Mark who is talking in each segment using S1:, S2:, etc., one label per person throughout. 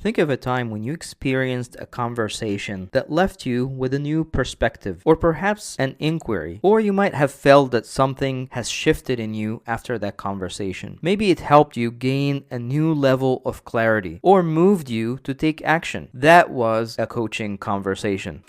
S1: Think of a time when you experienced a conversation that left you with a new perspective, or perhaps an inquiry, or you might have felt that something has shifted in you after that conversation. Maybe it helped you gain a new level of clarity, or moved you to take action. That was a coaching conversation.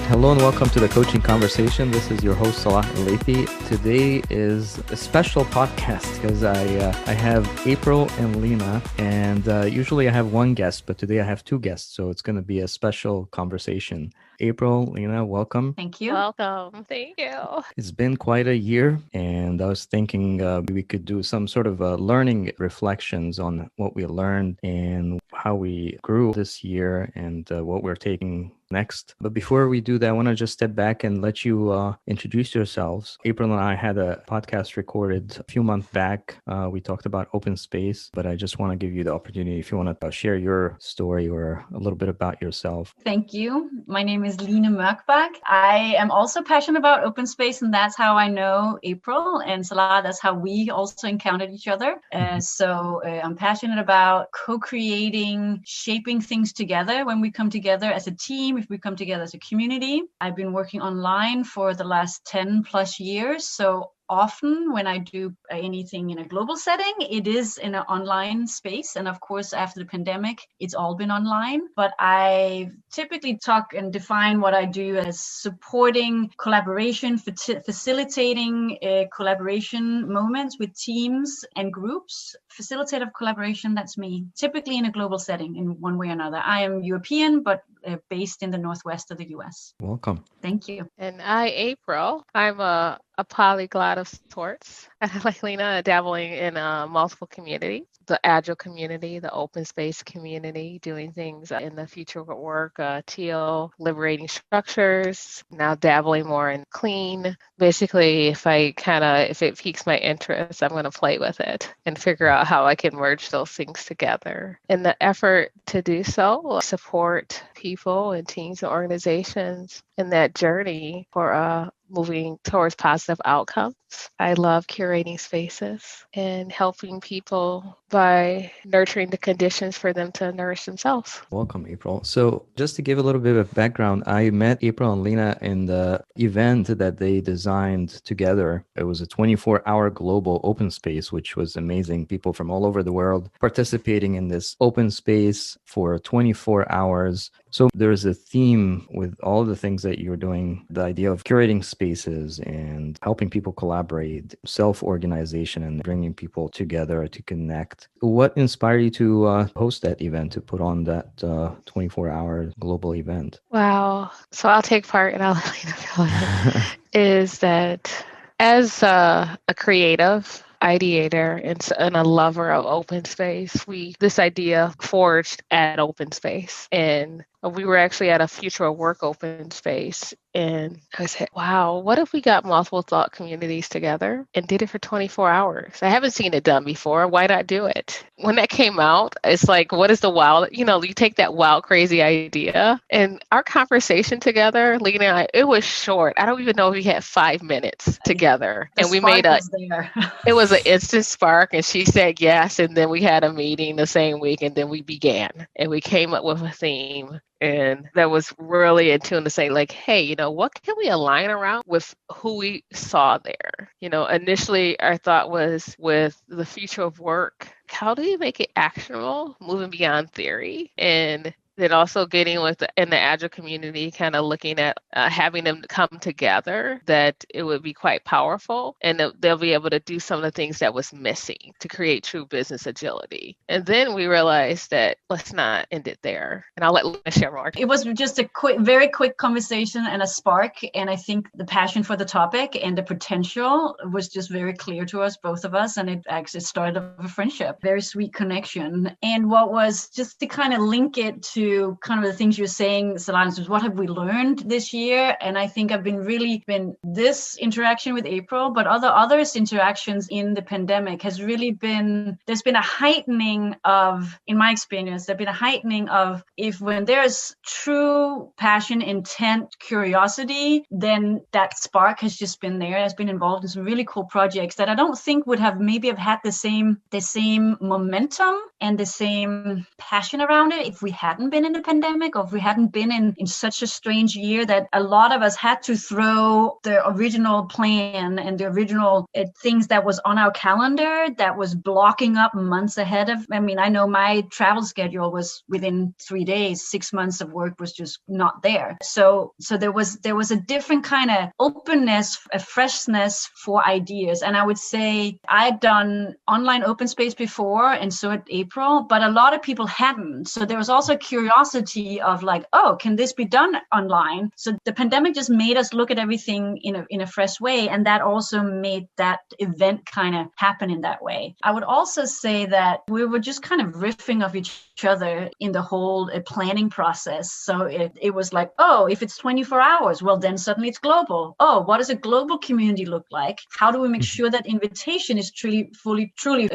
S1: Hello and welcome to the Coaching Conversation. This is your host Salah Al-Laythi. Today is a special podcast because I have April and Lena, and usually I have one guest, but today I have two guests, so it's going to be a special conversation. April, Lena, welcome.
S2: Thank you.
S3: Welcome. Thank you.
S1: It's been quite a year, and I was thinking we could do some sort of learning reflections on what we learned and how we grew this year and what we're taking next. But before we do that, I want to just step back and let you introduce yourselves. April and I had a podcast recorded a few months back. We talked about open space, but I just want to give you the opportunity if you want to share your story or a little bit about yourself.
S2: Thank you. My name is Lena Morkbak. I am also passionate about open space, and that's how I know April and Salah. That's how we also encountered each other. So I'm passionate about co-creating, shaping things together when we come together as a team, if we come together as a community. I've been working online for the last 10 plus years. So often when I do anything in a global setting, it is in an online space. And of course, after the pandemic, it's all been online. But I typically talk and define what I do as supporting collaboration, facilitating collaboration moments with teams and groups. Facilitative collaboration, that's me, typically in a global setting in one way or another. I am European, but based in the Northwest of the US.
S1: Welcome.
S2: Thank you.
S3: And April. I'm a polyglot of sorts. Like Lena, dabbling in multiple communities, the agile community, the open space community, doing things in the future of work, teal, liberating structures, now dabbling more in clean. Basically, if it piques my interest, I'm going to play with it and figure out how I can merge those things together. In the effort to do so, support people and teams and organizations in that journey for moving towards positive outcomes. I love curating spaces and helping people by nurturing the conditions for them to nourish themselves.
S1: Welcome, April. So just to give a little bit of background, I met April and Lena in the event that they designed together. It was a 24-hour global open space, which was amazing. People from all over the world participating in this open space for 24 hours. So there's a theme with all the things that you're doing, the idea of curating spaces and helping people collaborate, self-organization, and bringing people together to connect. What inspired you to host that event, to put on that 24-hour global event?
S3: Wow. So I'll take part and I'll let Lena fill in. Is that as a creative ideator and a lover of open space, this idea forged at open space. And we were actually at a future of work open space. And I said, wow, what if we got multiple thought communities together and did it for 24 hours? I haven't seen it done before. Why not do it? When that came out, it's like, what is the wild, you take that wild, crazy idea. And our conversation together, Lena and I, it was short. I don't even know if we had 5 minutes together. And we made it was an instant spark. And she said yes. And then we had a meeting the same week. And then we began. And we came up with a theme. And that was really in tune to say, like, hey, what can we align around with who we saw there? Initially our thought was with the future of work, how do we make it actionable, moving beyond theory? And then also getting in the agile community, kind of looking at having them come together, that it would be quite powerful and they'll be able to do some of the things that was missing to create true business agility. And then we realized that let's not end it there. And I'll let Lena share more.
S2: It was just a very quick conversation and a spark. And I think the passion for the topic and the potential was just very clear to us, both of us. And it actually started a friendship, very sweet connection. And what was just to kind of link it to to kind of the things you're saying, Solange, is what have we learned this year? And I think I've been this interaction with April, but others interactions in the pandemic has really been, there's been a heightening of, in my experience, there's been a heightening of, if when there's true passion, intent, curiosity, then that spark has just been there. Has been involved in some really cool projects that I don't think would have had the same momentum and the same passion around it if we hadn't been in the pandemic, or if we hadn't been in such a strange year that a lot of us had to throw the original plan and the original things that was on our calendar that was blocking up months ahead of. I mean, I know my travel schedule was within 3 days. 6 months of work was just not there. So there was a different kind of openness, a freshness for ideas. And I would say I'd done online open space before, and so at April, but a lot of people hadn't. So there was also curiosity of like, oh, can this be done online? So the pandemic just made us look at everything in a fresh way, and that also made that event kind of happen in that way. I would also say that we were just kind of riffing off each other in the whole planning process. So it was like, oh, if it's 24 hours, well, then suddenly it's global. Oh, what does a global community look like? How do we make sure that invitation is truly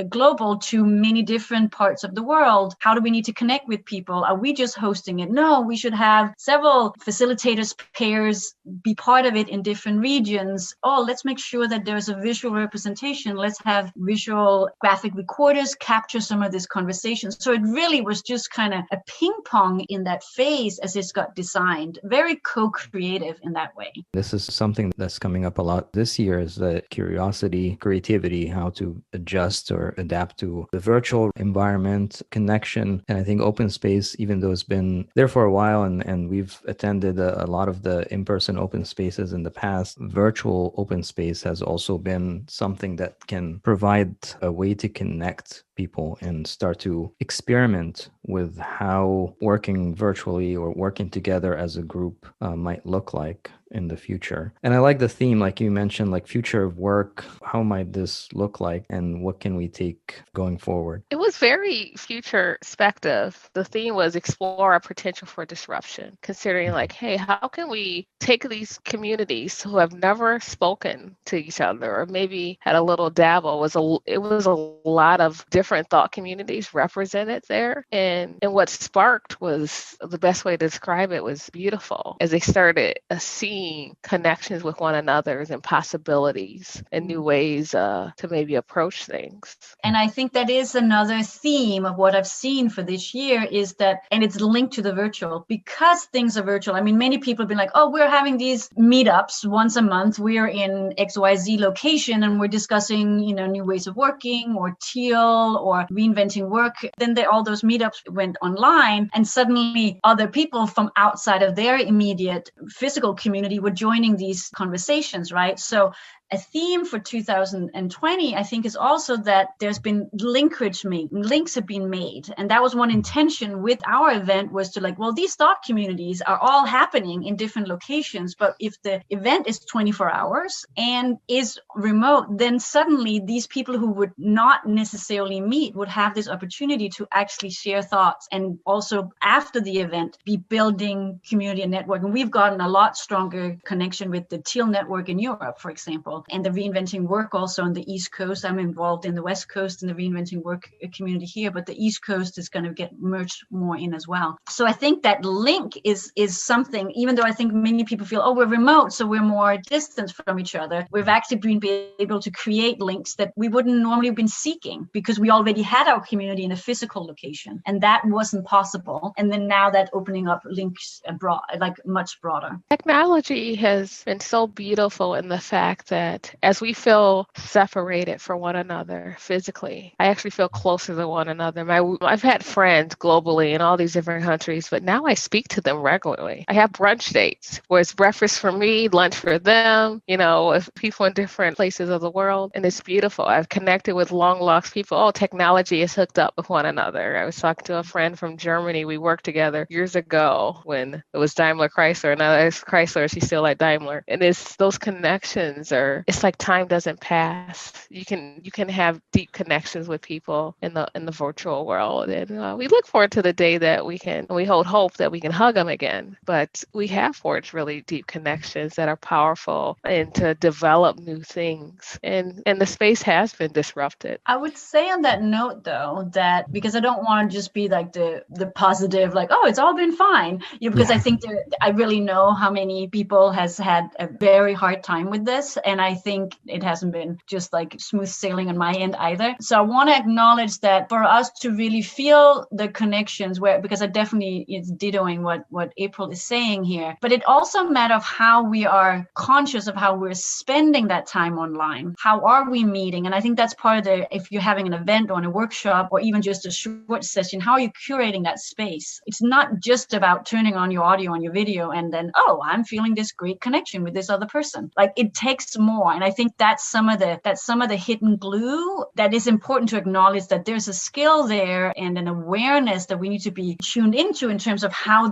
S2: global to many different parts of the world? How do we need to connect with people? Are we just hosting it? No, we should have several facilitators, pairs, be part of it in different regions. Oh, let's make sure that there's a visual representation. Let's have visual graphic recorders capture some of this conversation. So it really was just kind of a ping pong in that phase as it's got designed. Very co-creative in that way.
S1: This is something that's coming up a lot this year, is the curiosity, creativity, how to adjust or adapt to the virtual environment, connection. And I think open space, even though it's been there for a while and we've attended a lot of the in-person open spaces in the past, virtual open space has also been something that can provide a way to connect people and start to experiment with how working virtually or working together as a group might look like in the future. And I like the theme, like you mentioned, like future of work. How might this look like and what can we take going forward?
S3: It was very future perspective. The theme was explore our potential for disruption, considering like, hey, how can we take these communities who have never spoken to each other or maybe had a little dabble. It was a lot of different thought communities represented there. And what sparked was, the best way to describe it was beautiful, as they started seeing connections with one another and possibilities and new ways to maybe approach things.
S2: And I think that is another theme of what I've seen for this year is that, and it's linked to the virtual, because things are virtual. I mean, many people have been like, oh, we're having these meetups once a month. We're in XYZ location and we're discussing, new ways of working or teal or reinventing work. Then all those meetups went online, and suddenly other people from outside of their immediate physical community were joining these conversations, right? So a theme for 2020, I think, is also that there's been links have been made. And that was one intention with our event, was to like, well, these thought communities are all happening in different locations. But if the event is 24 hours and is remote, then suddenly these people who would not necessarily meet would have this opportunity to actually share thoughts, and also after the event be building community and network. And we've gotten a lot stronger connection with the Teal network in Europe, for example, and the Reinventing Work also on the East Coast. I'm involved in the West Coast in the Reinventing Work community here, but the East Coast is going to get merged more in as well. So I think that link is something, even though I think many people feel, oh, we're remote, so we're more distant from each other. We've actually been able to create links that we wouldn't normally have been seeking because we already had our community in a physical location, and that wasn't possible. And then now that opening up links abroad, like much broader.
S3: Technology has been so beautiful in the fact that as we feel separated from one another physically, I actually feel closer to one another. I've had friends globally in all these different countries, but now I speak to them regularly. I have brunch dates where it's breakfast for me, lunch for them, with people in different places of the world. And it's beautiful. I've connected with long lost people. Oh, technology is hooked up with one another. I was talking to a friend from Germany. We worked together years ago when it was Daimler Chrysler. Now it's Chrysler. She's still at Daimler. And those connections are where it's like time doesn't pass. You can have deep connections with people in the virtual world, and we look forward to the day that we hold hope that we can hug them again. But we have forged really deep connections that are powerful and to develop new things, and the space has been disrupted.
S2: I would say on that note, though, that because I don't want to just be like the positive, like, oh, it's all been fine, because I think I really know how many people has had a very hard time with this, and I think it hasn't been just like smooth sailing on my end either. So I want to acknowledge that for us to really feel the connections, where because I definitely is dittoing what April is saying here, but it also matter of how we are conscious of how we're spending that time online. How are we meeting? And I think that's part of the, if you're having an event or a workshop or even just a short session, how are you curating that space? It's not just about turning on your audio and your video and then, oh, I'm feeling this great connection with this other person. Like, it takes more. And I think that's some of the hidden glue that is important to acknowledge, that there's a skill there and an awareness that we need to be tuned into in terms of how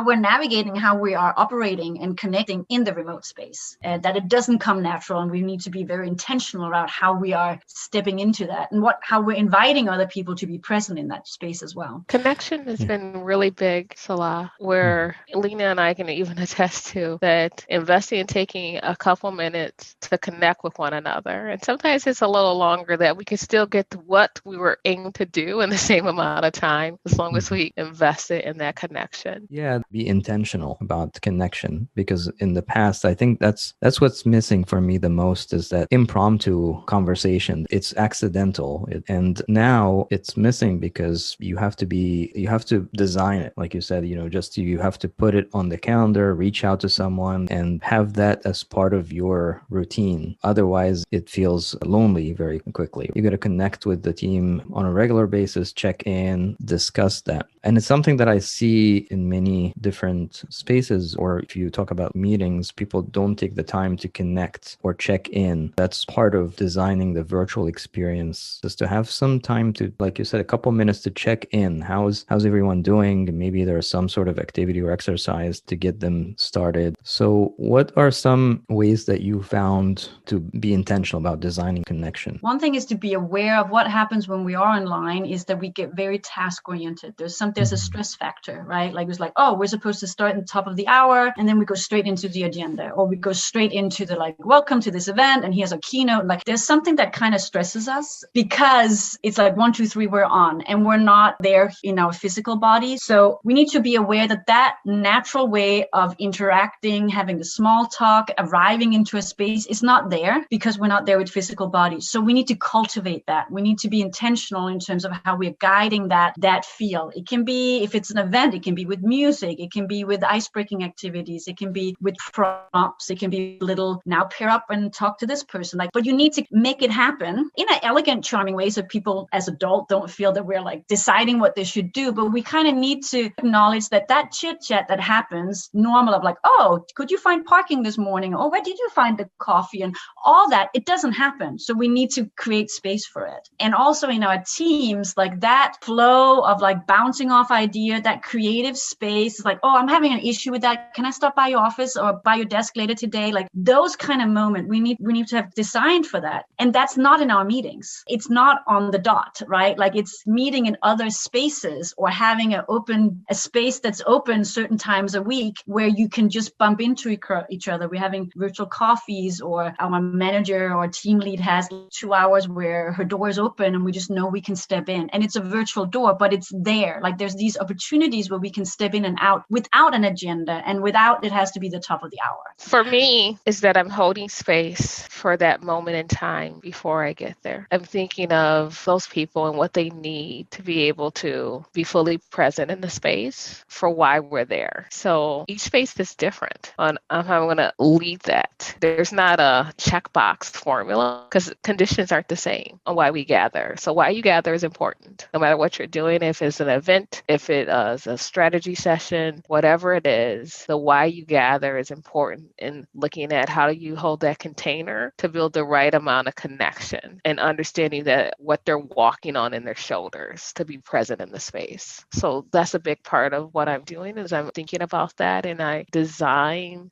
S2: we're navigating, how we are operating and connecting in the remote space, and that it doesn't come natural, and we need to be very intentional about how we are stepping into that and how we're inviting other people to be present in that space as well.
S3: Connection has been really big, Salah, where Lena and I can even attest to that, investing in taking a couple minutes to connect with one another. And sometimes it's a little longer, that we can still get to what we were aiming to do in the same amount of time, as long as we invested in that connection.
S1: Yeah, be intentional about connection, because in the past, I think that's what's missing for me the most, is that impromptu conversation. It's accidental, and now it's missing because you have to design it, like you said. You have to put it on the calendar, reach out to someone, and have that as part of your routine. Otherwise, it feels lonely very quickly. You got to connect with the team on a regular basis, check in, discuss that. And it's something that I see in many different spaces, or if you talk about meetings, people don't take the time to connect or check in. That's part of designing the virtual experience, is to have some time to, like you said, a couple minutes to check in. How's everyone doing? Maybe there's some sort of activity or exercise to get them started. So what are some ways that you found to be intentional about designing connection?
S2: One thing is to be aware of what happens when we are online, is that we get very task oriented. There's a stress factor, right? Like, it's like, oh, we're supposed to start at the top of the hour, and then we go straight into the agenda, or we go straight into the, like, welcome to this event, and here's a keynote. Like, there's something that kind of stresses us, because it's like 1, 2, 3, we're on, and we're not there in our physical body. So we need to be aware that natural way of interacting, having the small talk, arriving into a space is not there, because we're not there with physical bodies. So we need to cultivate that. We need to be intentional in terms of how we're guiding that feel. It can be, if it's an event, it can be with music, it can be with ice-breaking activities, it can be with prompts, it can be little, now pair up and talk to this person. Like, but you need to make it happen in an elegant, charming way, so people as adults don't feel that we're like deciding what they should do. But we kind of need to acknowledge that chit chat that happens normal, of like, oh, could you find parking this morning? Or where did you find the coffee? And all that, it doesn't happen. So we need to create space for it. And also in our teams, like that flow of like bouncing off idea, that creative space is like, oh, I'm having an issue with that. Can I stop by your office or by your desk later today? Like, those kind of moment, we need to have designed for that. And that's not in our meetings. It's not on the dot, right? Like, it's meeting in other spaces, or having a space that's open certain times a week where you can just bump into each other. We're having virtual coffees, or our manager or team lead has 2 hours where her door is open and we just know we can step in. And it's a virtual door, but it's there. Like, there's these opportunities where we can step in and out without an agenda, and without it has to be the top of the hour.
S3: For me, is that I'm holding space for that moment in time before I get there. I'm thinking of those people and what they need to be able to be fully present in the space for why we're there. So each space is different on how I'm going to lead that. There's not a checkbox formula, because conditions aren't the same on why we gather. So why you gather is important, no matter what you're doing. If it's an event, if it is a strategy session, whatever it is, the why you gather is important in looking at how do you hold that container to build the right amount of connection, and understanding that what they're walking on in their shoulders to be present in the space. So that's a big part of what I'm doing, is I'm thinking about that, and I design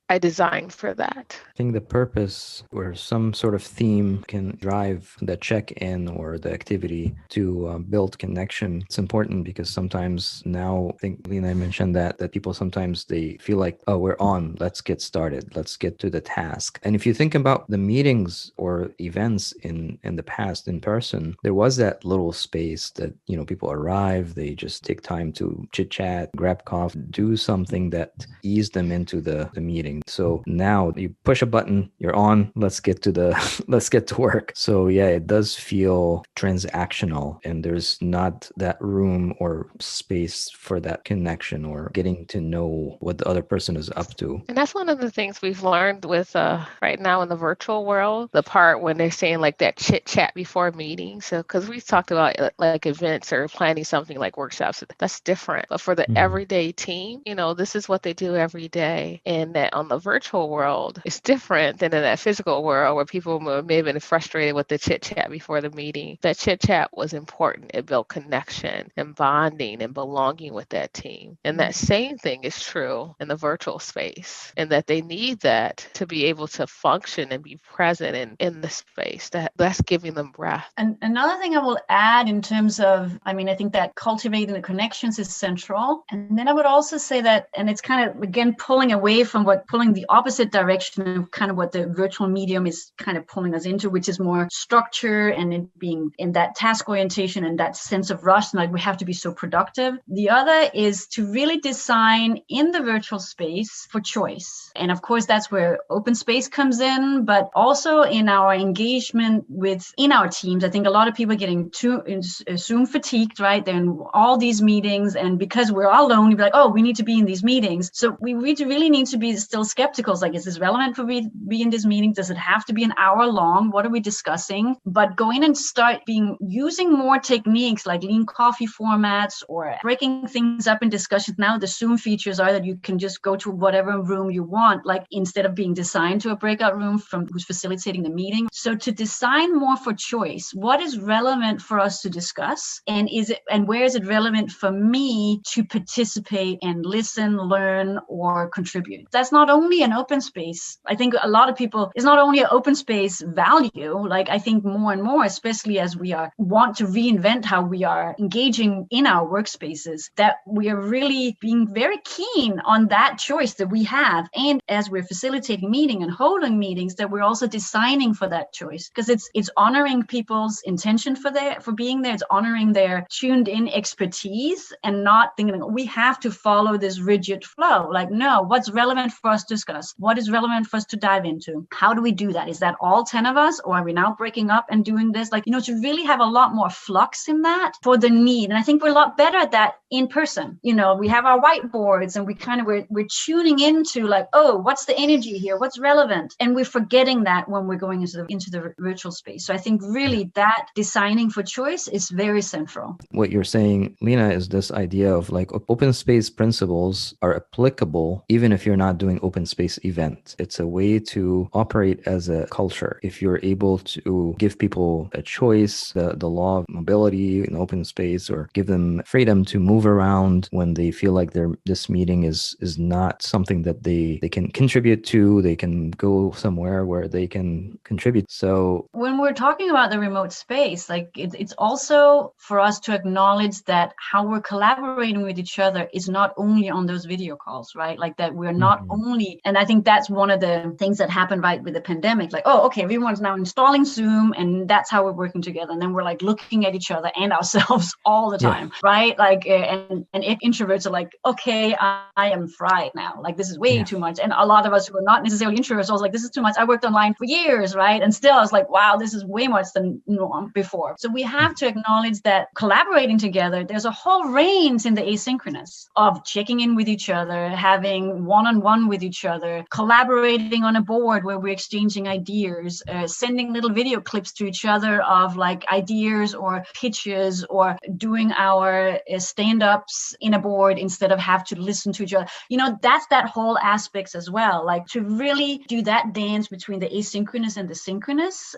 S3: for that.
S1: I think the purpose purpose or some sort of theme can drive the check-in or the activity to build connection. It's important because sometimes now, I think Lena mentioned that people sometimes they feel like, oh, we're on, let's get started, let's get to the task. And if you think about the meetings or events in the past in person, there was that little space that, people arrive, they just take time to chit chat, grab coffee, do something that eased them into the meeting. So now you push a button, you're on, let's get to work. So yeah, it does feel transactional, and there's not that room or space for that connection or getting to know what the other person is up to.
S3: And that's one of the things we've learned with right now in the virtual world, the part when they're saying like that chit chat before meetings. So, because we've talked about like events or planning something like workshops, that's different. But for the everyday team, this is what they do every day. And that on the virtual world, it's different than in that physical world where people may have been frustrated with the chit chat before the meeting. That chit chat was important. It built connection and bonding and belonging with that team. And that same thing is true in the virtual space, and that they need that to be able to function and be present in the space. That's giving them breath.
S2: And another thing I will add in terms of, I think that cultivating the connections is central. And then I would also say that, and it's kind of, again, pulling the opposite direction of kind of what the virtual medium is kind of pulling us into, which is more structure and it being in that task orientation and that sense of rush, and like we have to be so productive. The other is to really design in the virtual space for choice. And of course, that's where open space comes in, but also in our engagement in our teams. I think a lot of people are getting too Zoom fatigued, right? They're in all these meetings, and because we're all alone, you're like, oh, we need to be in these meetings. So we really need to be still skeptical. It's like, is this relevant for me to be in this meeting? Does it have to be an hour long? What are we discussing? But go in and start using more techniques like lean coffee formats or breaking things up in discussions. Now the Zoom features are that you can just go to whatever room you want, like instead of being designed to a breakout room from who's facilitating the meeting. So to design more for choice, what is relevant for us to discuss, and where is it relevant for me to participate and listen, learn, or contribute? That's not only an open space. I think a lot of people, it's not only an open space value. Like I think more and more, especially as we want to reinvent how we are engaging in our workspaces, that we are really being very keen on that choice that we have. And as we're facilitating meeting and holding meetings, that we're also designing for that choice, because it's honoring people's intention for being there. It's honoring their tuned in expertise and not thinking we have to follow this rigid flow. Like, no, what's relevant for us to discuss? What is relevant for us to dive into? How do we do that? Is that all 10 of us, or are we now breaking up and doing this? Like, to really have a lot more flux in that for the need. And I think we're a lot better at that in person. We have our whiteboards and we're tuning into like, oh, what's the energy here? What's relevant? And we're forgetting that when we're going into the virtual space. So I think really that designing for choice is very central.
S1: What you're saying, Lena, is this idea of like open space principles are applicable even if you're not doing open space events. It's a way to operate as a culture. If you're able to give people a choice, the law of mobility in open space, or give them freedom to move around when they feel like this meeting is not something that they can contribute to, they can go somewhere where they can contribute. So
S2: when we're talking about the remote space, like it's also for us to acknowledge that how we're collaborating with each other is not only on those video calls, right? Like that we're not only, and I think that's one of the things that happened right with the pandemic, like, oh, okay, everyone's now installing Zoom and that's how we're working together. And then we're like looking at each other and ourselves all the time, right? Like, and introverts are like, okay, I am fried now. Like this is way too much. And a lot of us who are not necessarily introverts, I was like, this is too much. I worked online for years, right? And still I was like, wow, this is way much than norm before. So we have to acknowledge that collaborating together, there's a whole range in the asynchronous of checking in with each other, having one-on-one with each other, collaborating on a board where we're exchanging ideas, sending little video clips to each other of like ideas or pitches, or doing our stand-ups in a board instead of have to listen to each other. That's that whole aspects as well. Like to really do that dance between the asynchronous and the synchronous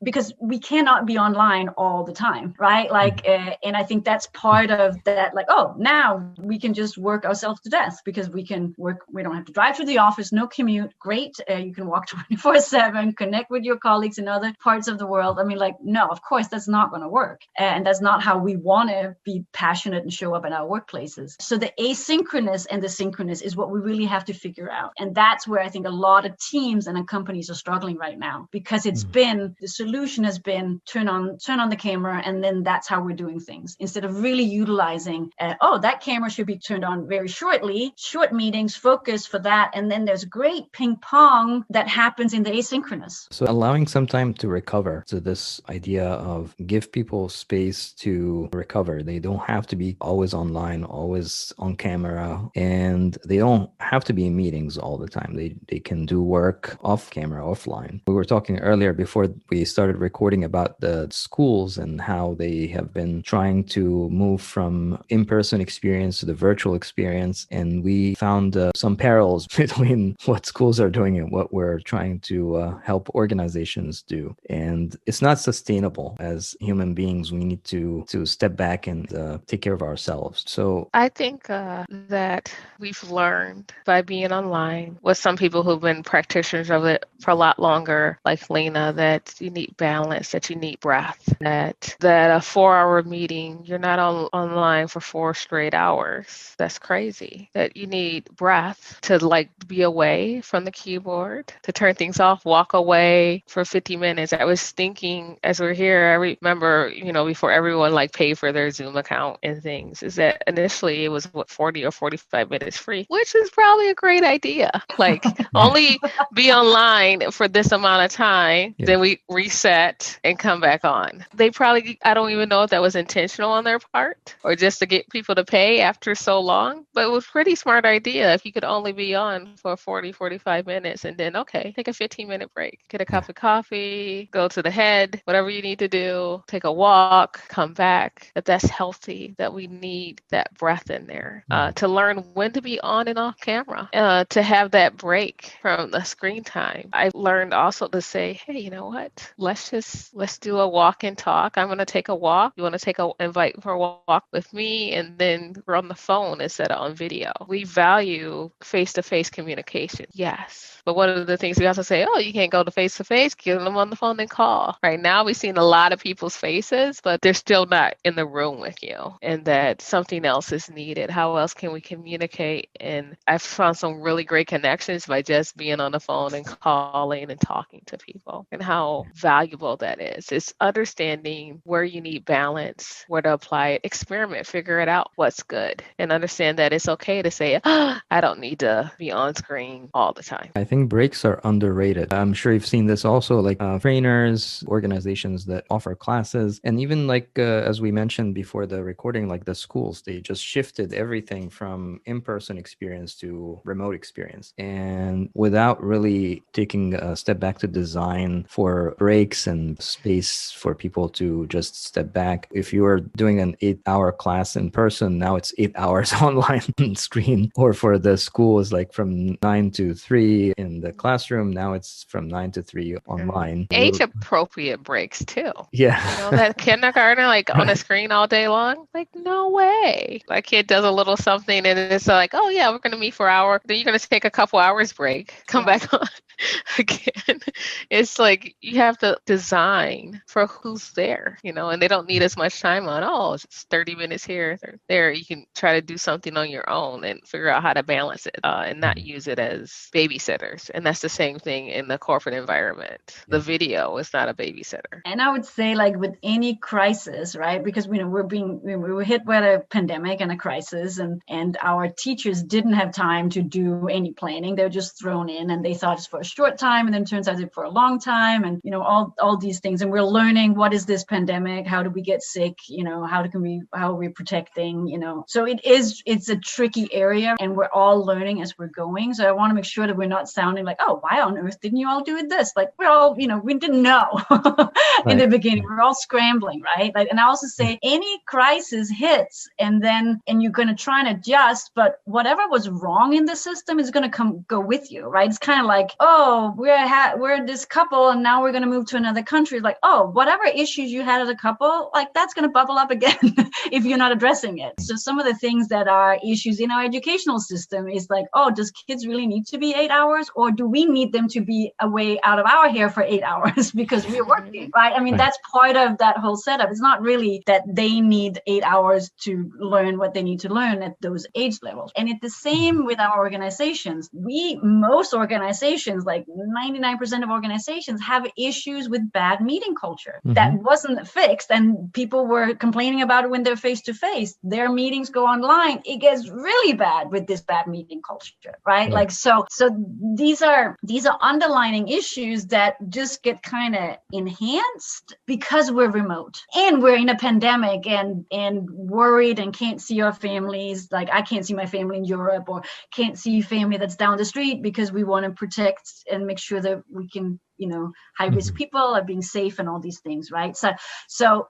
S2: because we cannot be online all the time, right? Like, and I think that's part of that, like, oh, now we can just work ourselves to death because we can work, we don't have to drive to the office, no commute, great. You can walk 24/7, connect with your colleagues in other parts of the world. I mean, like, no, of course, that's not going to work. And that's not how we want to be passionate and show up in our workplaces. So the asynchronous and the synchronous is what we really have to figure out. And that's where I think a lot of teams and companies are struggling right now, because it's been, the solution has been turn on the camera, and then that's how we're doing things, instead of really utilizing, that camera should be turned on very shortly, short meetings, focus for that. And then there's great ping pong that happens in the asynchronous.
S1: So allowing some time to recover. So this idea of give people space to recover. They don't have to be always online, always on camera, and they don't have to be in meetings all the time. They can do work off camera, offline. We were talking earlier before we started recording about the schools and how they have been trying to move from in-person experience to the virtual experience. And we found some parallels between what schools are doing and what we're trying to help organizations do. And it's not sustainable. As human beings, we need to step back and take care of ourselves. So
S3: I think that we've learned by being online with some people who've been practitioners of it for a lot longer, like Lena, that you need balance, that you need breath, that a 4-hour meeting, you're not online for 4 straight hours. That's crazy. That you need breath to like be away from the keyboard, to turn things off, walk away for 50 minutes. I was thinking as we're here, I remember, before everyone like paid for their Zoom account and things, is that initially it was 40 or 45 minutes free, which is probably a great idea. Like only be online for this amount of time, then we reset and come back on. They probably, I don't even know if that was intentional on their part or just to get people to pay after so long, but it was a pretty smart idea if you could only be on for 40, 45 minutes and then, take a 15-minute break, get a cup of coffee, go to the head, whatever you need to do, take a walk, come back. That's healthy, that we need that breath in there to learn when to be on and off camera, to have that break from the screen time. I learned also to say, hey, you know what? Let's do a walk and talk. I'm going to take a walk. You want to invite for a walk with me, and then we're on the phone instead of on video. We value face-to-face communication. Yes. But one of the things we also say, you can't go to face-to-face, get them on the phone and call. Right now, we've seen a lot of people's faces, but they're still not in the room with you, and that something else is needed. How else can we communicate? And I've found some really great connections by just being on the phone and calling and talking to people, and how valuable that is. It's understanding where you need balance, where to apply it, experiment, figure it out, what's good, and understand that it's okay to say, I don't need to be on screen all the time.
S1: I think breaks are underrated. I'm sure you've seen this also, like trainers, organizations that offer classes, and even like, as we mentioned before the recording, like the schools, they just shifted everything from in-person experience to remote experience. And without really taking a step back to design for breaks and space for people to just step back. If you are doing an 8-hour class in person, now it's 8 hours online screen, or for the school is like from 9 to 3 in the classroom. Now it's from 9 to 3 online.
S3: Age appropriate breaks too.
S1: Yeah.
S3: That kindergarten, like on a screen all day long, like no way. My kid does a little something and it's like, we're going to meet for an hour. Then you're going to take a couple hours break, come back on again. It's like you have to design for who's there, and they don't need as much time on, it's 30 minutes here, there. You can try to do something on your own and figure out how to balance it and not use it as babysitters. And that's the same thing in the corporate environment. The video is not a babysitter.
S2: And I would say, like with any crisis, right? Because we were hit by a pandemic and a crisis, and our teachers didn't have time to do any planning. They were just thrown in, and they thought it's for a short time, and then it turns out it's for a long time, and all these things. And we're learning, what is this pandemic? How do we get sick? How are we protecting? So it's a tricky area, and we're all learning as we're going. So I want to make sure that we're not sounding like, why on earth didn't you all do this? Like we're all, we didn't know in the beginning. We're all scrambling, right? Like, and I also say any crisis hits, and you're going to try and adjust, but whatever was wrong in the system is going to go with you, right? It's kind of like, we're this couple, and now we're going to move to another country. Like, whatever issues you had as a couple, like that's going to bubble up again if you're not addressing it. So some of the things that are issues in our educational system is like, does kids really need to be 8 hours, or do we need need them to be away out of our hair for 8 hours because we're working, right? I mean, that's part of that whole setup. It's not really that they need 8 hours to learn what they need to learn at those age levels. And it's the same with our organizations. Most organizations, like 99% of organizations, have issues with bad meeting culture that wasn't fixed, and people were complaining about it when they're face to face. Their meetings go online, it gets really bad with this bad meeting culture, right? Like so these are underlying issues that just get kind of enhanced because we're remote and we're in a pandemic and worried and can't see our families. Like I can't see my family in Europe, or can't see family that's down the street, because we want to protect and make sure that we can, high risk people are being safe and all these things, right? So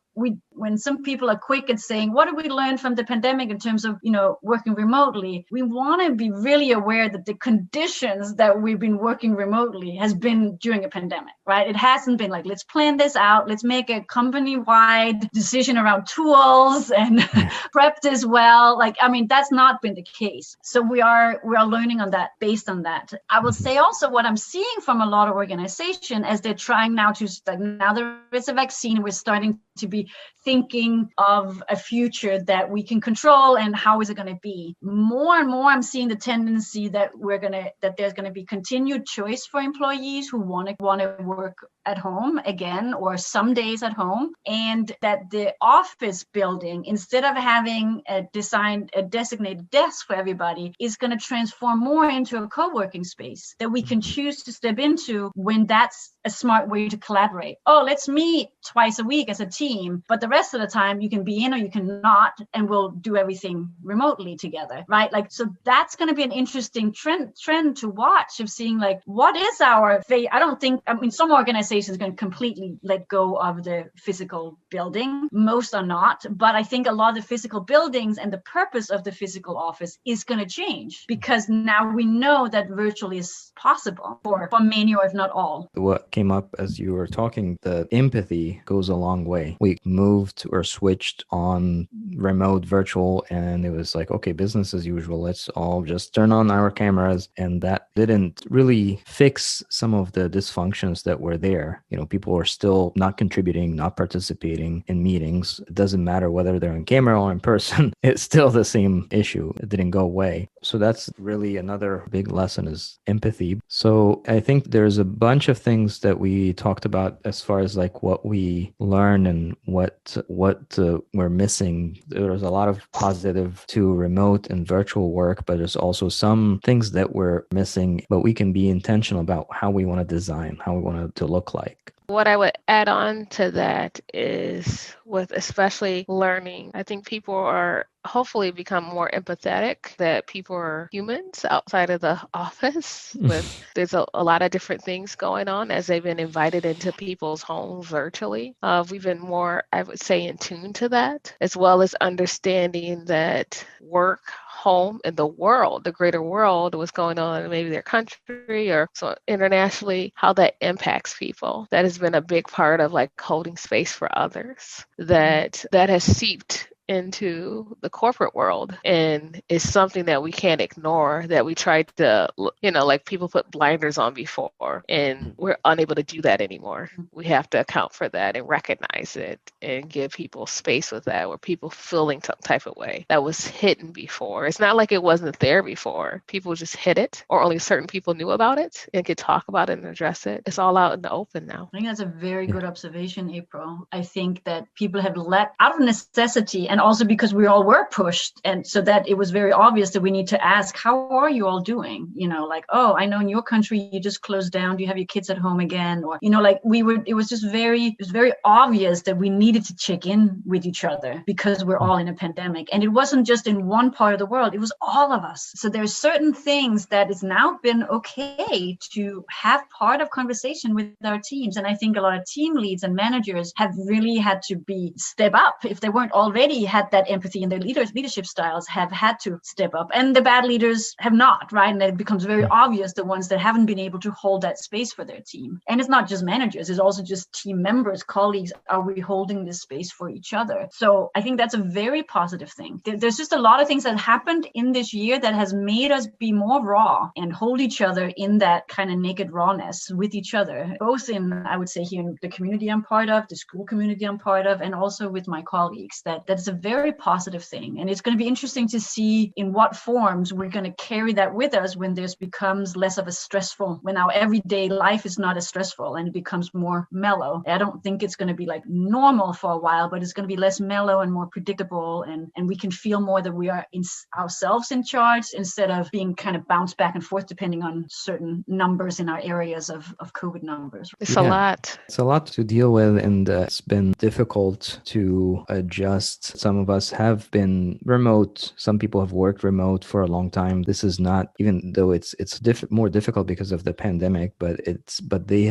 S2: when some people are quick at saying, what did we learn from the pandemic in terms of, working remotely? We want to be really aware that the conditions that we've been working remotely has been during a pandemic, right? It hasn't been like, let's plan this out. Let's make a company-wide decision around tools and prep this well. Like, I mean, that's not been the case. So we are learning on that, based on that. I will say also what I'm seeing from a lot of organizations as they're trying now now there is a vaccine, we're starting to be thinking of a future that we can control, and how is it going to be. More and more I'm seeing the tendency that there's going to be continued choice for employees who want to work at home again, or some days at home, and that the office building, instead of having a designated desk for everybody, is going to transform more into a co-working space that we can choose to step into when that's a smart way to collaborate. Oh, let's meet twice a week as a team, but the rest of the time you can be in or you can not, and we'll do everything remotely together, right? Like, so that's going to be an interesting trend to watch, of seeing like, what is our some organizations are going to completely let go of the physical building. Most are not, but I think a lot of the physical buildings and the purpose of the physical office is going to change, because now we know that virtual is possible for many, or if not all.
S1: What came up as you were talking, the empathy goes a long way. We moved or switched on remote virtual, and it was like, okay, business as usual. Let's all just turn on our cameras. And that didn't really fix some of the dysfunctions that were there. People are still not contributing, not participating in meetings. It doesn't matter whether they're on camera or in person. It's still the same issue. It didn't go away. So that's really another big lesson, is empathy. So I think there's a bunch of things that we talked about as far as like what we learned and what we're missing. There's a lot of positive to remote and virtual work, but there's also some things that we're missing, but we can be intentional about how we want to design, how we want it to look like.
S3: What I would add on to that is, with especially learning, I think people are hopefully become more empathetic, that people are humans outside of the office. There's a lot of different things going on as they've been invited into people's homes virtually. We've been more, I would say, in tune to that, as well as understanding that work, home, and the world, the greater world, what's going on in maybe their country or so internationally, how that impacts people. That has been a big part of like holding space for others, that has seeped into the corporate world, and is something that we can't ignore, that we tried to, like people put blinders on before, and we're unable to do that anymore. We have to account for that and recognize it and give people space with that, where people feeling some type of way that was hidden before. It's not like it wasn't there before. People just hid it, or only certain people knew about it and could talk about it and address it. It's all out in the open now.
S2: I think that's a very good observation, April. I think that people have let out of necessity, and also because we all were pushed, and so that it was very obvious that we need to ask, how are you all doing? Like, oh, I know in your country you just closed down. Do you have your kids at home again? Or like it was very obvious that we needed to check in with each other, because we're all in a pandemic, and it wasn't just in one part of the world, it was all of us. So there's certain things that it's now been okay to have part of conversation with our teams, and I think a lot of team leads and managers have really had to step up, if they weren't already had that empathy in their leadership styles have had to step up, and the bad leaders have not, right? And it becomes very obvious the ones that haven't been able to hold that space for their team. And it's not just managers, it's also just team members, colleagues. Are we holding this space for each other? So I think that's a very positive thing. There's just a lot of things that happened in this year that has made us be more raw and hold each other in that kind of naked rawness with each other, both in, I would say, here in the community I'm part of, the school community I'm part of, and also with my colleagues. That's a very positive thing. And it's going to be interesting to see in what forms we're going to carry that with us when this becomes less of a stressful, when our everyday life is not as stressful and it becomes more mellow. I don't think it's going to be like normal for a while, but it's going to be less mellow and more predictable. And we can feel more that we are ourselves in charge instead of being kind of bounced back and forth depending on certain numbers in our areas of COVID numbers.
S3: It's a lot.
S1: It's a lot to deal with, and it's been difficult to adjust. Some of us have been remote. Some people have worked remote for a long time. This is not, even though it's more difficult because of the pandemic, but they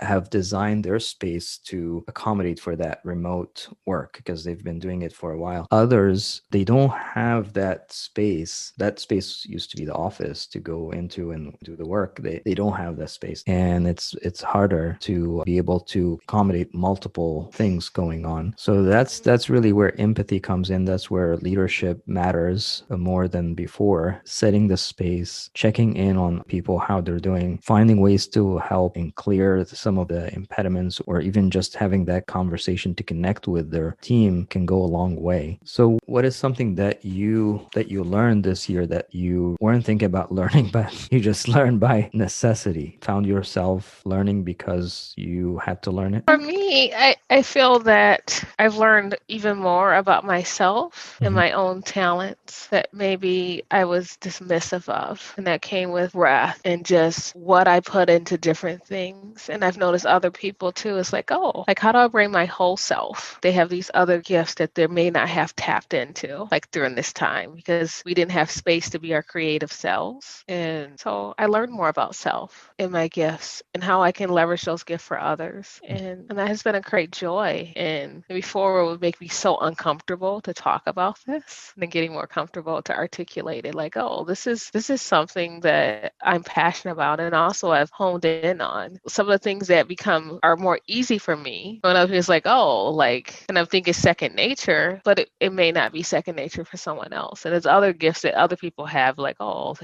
S1: have designed their space to accommodate for that remote work because they've been doing it for a while. Others, they don't have that space. That space used to be the office to go into and do the work. They don't have that space, and it's harder to be able to accommodate multiple things going on. So that's really where empathy comes in. That's where leadership matters more than before. Setting the space, checking in on people, how they're doing, finding ways to help and clear some of the impediments, or even just having that conversation to connect with their team can go a long way. So what is something that you learned this year that you weren't thinking about learning, but you just learned by necessity, found yourself learning because you had to learn it?
S3: For me, I feel that I've learned even more about myself and my own talents that maybe I was dismissive of. And that came with breath and just what I put into different things. And I've noticed other people too. It's like, oh, like how do I bring my whole self? They have these other gifts that they may not have tapped into like during this time because we didn't have space to be our creative selves. And so I learned more about self and my gifts and how I can leverage those gifts for others. And that has been a great joy. And before it would make me so uncomfortable to talk about this, and then getting more comfortable to articulate it like, oh, this is something that I'm passionate about. And also I've honed in on some of the things that are more easy for me. When I was like, oh, like, and I'm thinking second nature, but it may not be second nature for someone else. And there's other gifts that other people have, like, oh,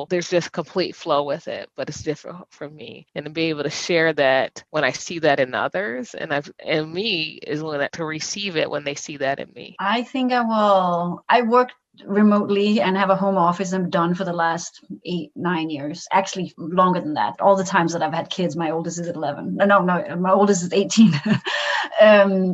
S3: there's just complete flow with it, but it's different for me. And to be able to share that when I see that in others, and me is willing to receive it when they see that in me.
S2: I think I worked remotely and have a home office I'm done for the last 8-9 years, actually longer than that. All the times that I've had kids, my oldest is at 11. No, my oldest is 18.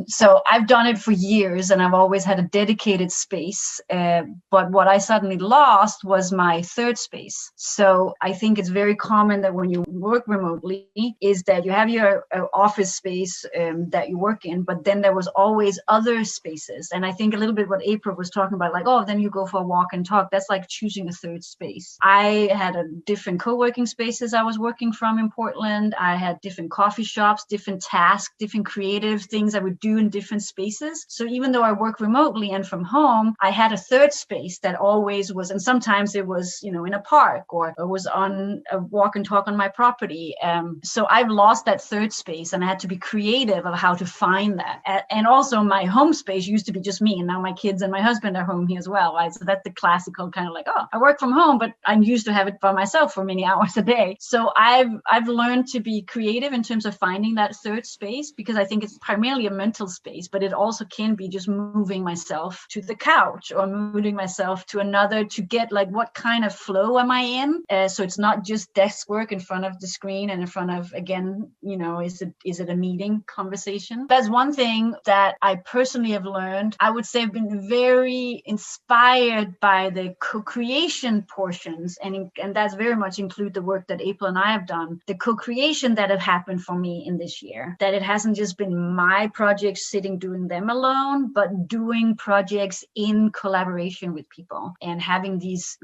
S2: So I've done it for years and I've always had a dedicated space. But what I suddenly lost was my third space. So I think it's very common that when you work remotely is that you have your office space that you work in, but then there was always other spaces. And I think a little bit what April was talking about, like, oh, then you go for a walk and talk. That's like choosing a third space. I had a different co-working spaces I was working from in Portland. I had different coffee shops, different tasks, different creative things I would do in different spaces. So even though I work remotely and from home, I had a third space that always was, and sometimes it was, in a park or it was on a walk and talk on my property. So I've lost that third space and I had to be creative of how to find that. And also my home space used to be just me, and now my kids and my husband are home here as well. Right? So that's the classical kind of like, oh, I work from home, but I'm used to have it by myself for many hours a day. So I've learned to be creative in terms of finding that third space, because I think it's primarily a mental space, but it also can be just moving myself to the couch or moving myself to another to get like, what kind of flow am I in? So it's not just desk work in front of the screen and in front of, again, is it a meeting conversation? That's one thing that I personally have learned. I would say I've been very inspired inspired by the co-creation portions, and that's very much include the work that April and I have done, the co-creation that have happened for me in this year, that it hasn't just been my projects sitting doing them alone, but doing projects in collaboration with people and having these,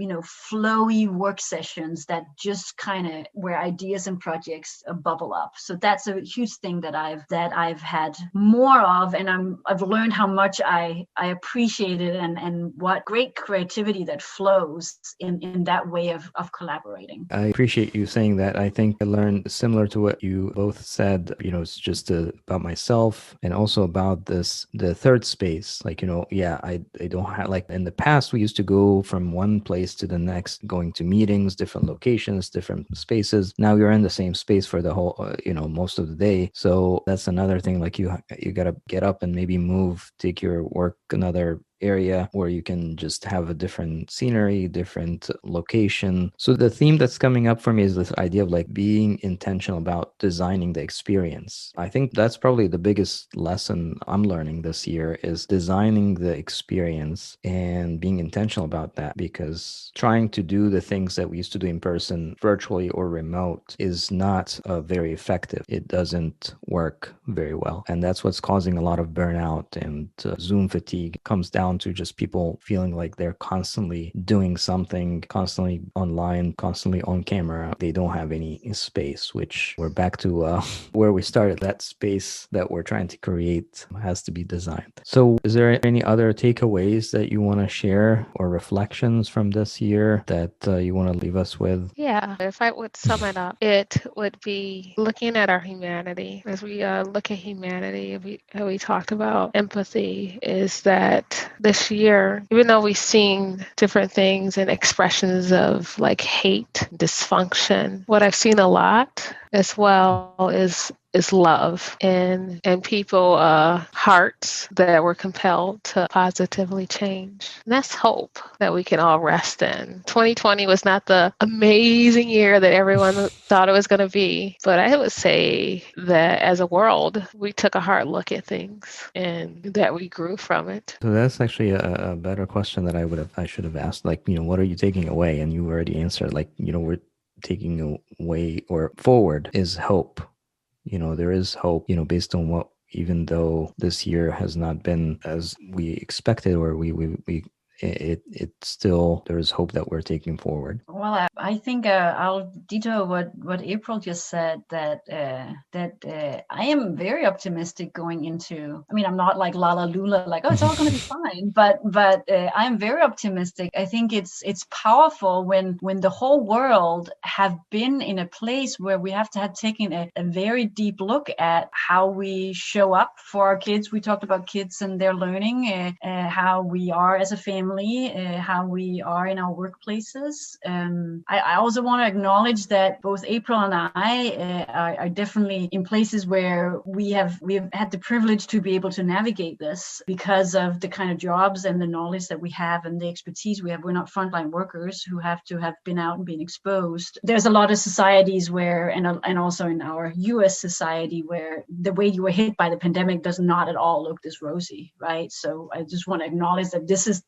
S2: flowy work sessions that just kind of where ideas and projects bubble up. So that's a huge thing that I've had more of, and I've learned how much I appreciate it and what great creativity that flows in that way of collaborating.
S1: I appreciate you saying that. I think I learned similar to what you both said. It's just about myself and also about the third space. Like, I don't have, like in the past, we used to go from one place to the next, going to meetings, different locations, different spaces. Now you're in the same space for the whole, most of the day. So that's another thing. Like you got to get up and maybe move, take your work another area where you can just have a different scenery, different location. So the theme that's coming up for me is this idea of like being intentional about designing the experience. I think that's probably the biggest lesson I'm learning this year is designing the experience and being intentional about that, because trying to do the things that we used to do in person, virtually or remote, is not very effective. It doesn't work very well. And that's what's causing a lot of burnout, and Zoom fatigue comes down to just people feeling like they're constantly doing something, constantly online, constantly on camera. They don't have any space, which we're back to where we started. That space that we're trying to create has to be designed. So is there any other takeaways that you want to share or reflections from this year that you want to leave us with?
S3: Yeah, if I would sum it up, it would be looking at our humanity. As we look at humanity, we talked about empathy, is that this year, even though we've seen different things and expressions of like hate, dysfunction, what I've seen a lot as well is love and people hearts that were compelled to positively change. And that's hope that we can all rest in. 2020 was not the amazing year that everyone thought it was going to be, but I would say that as a world, we took a hard look at things and that we grew from it.
S1: So that's actually a better question that I should have asked. Like, what are you taking away? And you already answered. Like, we're taking away or forward is hope. There is hope, based on what, even though this year has not been as we expected, or it still, there is hope that we're taking forward.
S2: Well, I think I'll ditto what April just said, that I am very optimistic going into, I'm not like Lala Lula, like, oh, it's all going to be fine, but I'm very optimistic. I think it's powerful when the whole world have been in a place where we have to have taken a very deep look at how we show up for our kids. We talked about kids and their learning, how we are as a family, how we are in our workplaces. I also want to acknowledge that both April and I are definitely in places where we have had the privilege to be able to navigate this because of the kind of jobs and the knowledge that we have and the expertise we have. We're not frontline workers who have to have been out and been exposed. There's a lot of societies where, and also in our US society, where the way you were hit by the pandemic does not at all look this rosy, right? So I just want to acknowledge that this is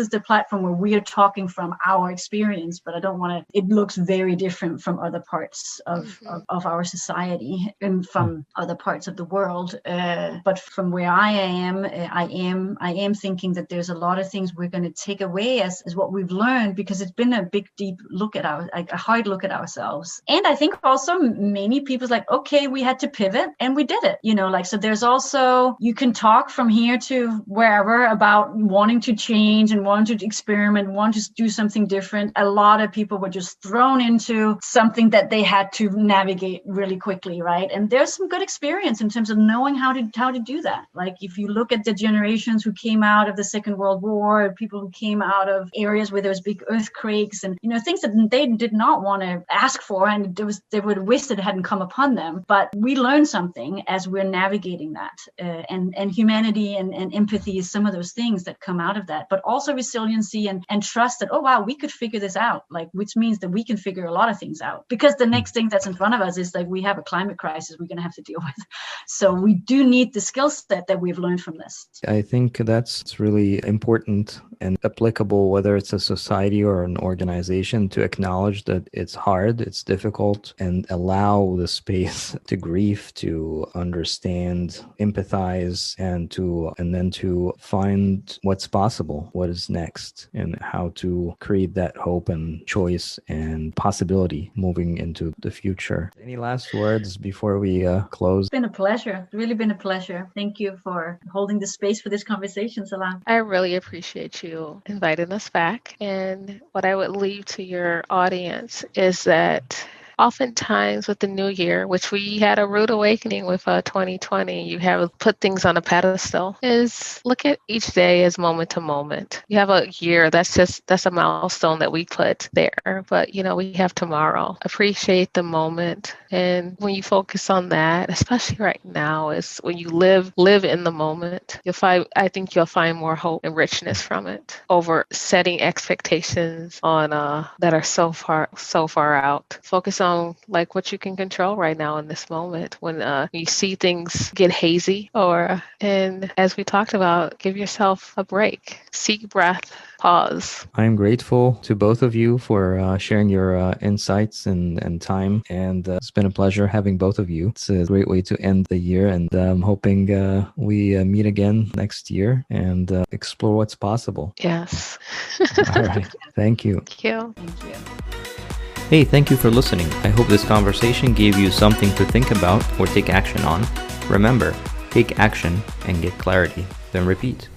S2: the platform where we are talking from our experience, but I don't want to, it looks very different from other parts of our society and from other parts of the world. But from where I am thinking that there's a lot of things we're going to take away as what we've learned, because it's been a big, deep look at a hard look at ourselves. And I think also many people's like, okay, we had to pivot and we did it, so there's also, you can talk from here to wherever about wanting to change and wanting to experiment, wanting to do something different. A lot of people were just thrown into something that they had to navigate really quickly, right? And there's some good experience in terms of knowing how to do that. Like if you look at the generations who came out of the Second World War, people who came out of areas where there was big earthquakes and things that they did not want to ask for, and they would have wished it hadn't come upon them. But we learned something as we're navigating that, and humanity and empathy is some of those things that come out of that, but also resiliency and trust that, oh wow, we could figure this out, like, which means that we can figure a lot of things out, because the next thing that's in front of us is like, we have a climate crisis we're going to have to deal with. So we do need the skill set that we've learned from this.
S1: I think that's really important and applicable, whether it's a society or an organization, to acknowledge that it's hard, it's difficult, and allow the space to grieve, to understand, empathize, and then to find what's possible, what is next, and how to create that hope and choice and possibility moving into the future. Any last words before we close?
S2: It's been a pleasure. It's really been a pleasure. Thank you for holding the space for this conversation, Salah.
S3: I really appreciate you inviting us back. And what I would leave to your audience is that oftentimes with the new year, which we had a rude awakening with 2020, you have put things on a pedestal, is look at each day as moment to moment. You have a year, that's a milestone that we put there, but we have tomorrow. Appreciate the moment. And when you focus on that, especially right now, is when you live in the moment, I think you'll find more hope and richness from it over setting expectations on that are so far out. Focus on like what you can control right now in this moment. When you see things get hazy, and as we talked about, give yourself a break, seek breath, pause.
S1: I'm grateful to both of you for sharing your insights and time, and it's been a pleasure having both of you. It's a great way to end the year, and I'm hoping we meet again next year and explore what's possible.
S3: Yes.
S1: All right. Thank you.
S3: Thank you.
S2: Thank you.
S1: Hey, thank you for listening. I hope this conversation gave you something to think about or take action on. Remember, take action and get clarity, then repeat.